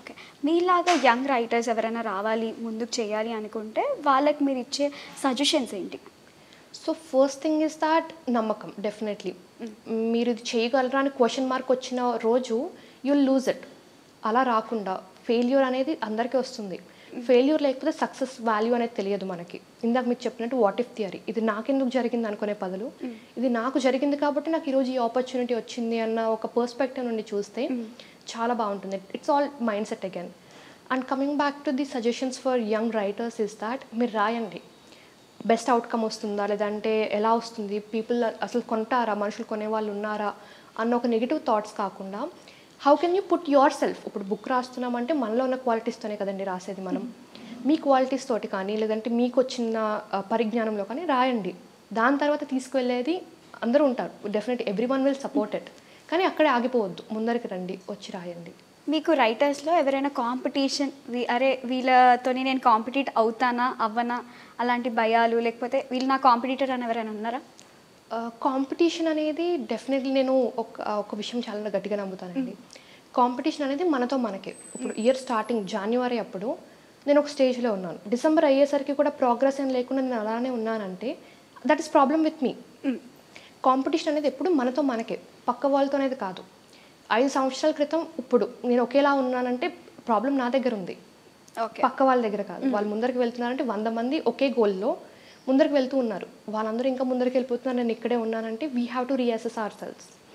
Okay. మీలాగా young writers ఎవరైనా రావాలి, ముందుకు చేయాలి అనుకుంటే వాళ్ళకి మీరిచ్చే సజెషన్స్ ఏంటి? So first thing is that నమ్మకం డెఫినెట్లీ. మీరు ఇది చేయగలరా అని క్వశ్చన్ మార్క్ వచ్చిన రోజు యుల్ లూజ్ ఇట్. అలా రాకుండా ఫెయిల్యూర్ అనేది అందరికీ వస్తుంది. ఫెయిల్యూర్ లేకపోతే సక్సెస్ వాల్యూ అనేది తెలియదు మనకి. ఇందాక మీకు చెప్పినట్టు వాట్ ఇఫ్ థియరీ. ఇది నాకెందుకు జరిగింది అనుకునే బదులు ఇది నాకు జరిగింది కాబట్టి నాకు ఈరోజు ఈ ఆపర్చునిటీ వచ్చింది అన్న ఒక పర్స్పెక్టివ్ నుండి చూస్తే చాలా బాగుంటుంది. It's all mind set again. And coming back to the suggestions for young writers is that మీరు రాయండి. బెస్ట్ అవుట్కమ్ వస్తుందా, లేదంటే ఎలా వస్తుంది, పీపుల్ అసలు కొంటారా, మనుషులు కొనేవాళ్ళు ఉన్నారా అన్న ఒక నెగిటివ్ థాట్స్ కాకుండా how can you put your self. ఇప్పుడు బుక్ రాస్తున్నామంటే మనలో ఉన్న క్వాలిటీస్తోనే కదండి రాసేది మనం. మీ క్వాలిటీస్ తోటి కానీ లేదంటే మీకు వచ్చిన పరిజ్ఞానంలో కానీ రాయండి. దాని తర్వాత తీసుకువెళ్ళేది అందరూ ఉంటారు. Definite every one will support it. కానీ అక్కడే ఆగిపోవద్దు, ముందరికి రండి, వచ్చి రాయండి. మీకు రైటర్స్‌లో ఎవరైనా కాంపిటీషన్ అరే వీళ్ళతోని నేను కాంపిటీట్ అవుతానా, అవ్వనా అలాంటి భయాలు లేకపోతే వీళ్ళు నా కాంపిటీటర్ అని ఎవరైనా ఉన్నారా? కాంపిటీషన్ అనేది డెఫినెట్లీ నేను ఒక విషయం చాలా గట్టిగా నమ్ముతానండి. కాంపిటీషన్ అనేది మనతో మనకే. ఇప్పుడు ఇయర్ స్టార్టింగ్ జాన్యువరి అప్పుడు నేను ఒక స్టేజ్లో ఉన్నాను. డిసెంబర్ అయ్యేసరికి కూడా ప్రోగ్రెస్ ఏం లేకుండా నేను అలానే ఉన్నానంటే that is problem with me. Competition అనేది ఎప్పుడు మనతో మనకే, పక్క వాళ్ళతో అనేది కాదు. 5 సంవత్సరాల క్రితం ఇప్పుడు నేను ఒకేలా ఉన్నానంటే ప్రాబ్లం నా దగ్గర ఉంది, ఓకే. పక్క వాళ్ళ దగ్గర కాదు. వాళ్ళు ముందరికి వెళ్తున్నారంటే 100 మంది ఒకే గోల్లో ముందరికి వెళ్తూ ఉన్నారు. వాళ్ళందరూ ఇంకా ముందరికి వెళ్ళిపోతున్నారు, నేను ఇక్కడే ఉన్నానంటే we have to reassess hour selves.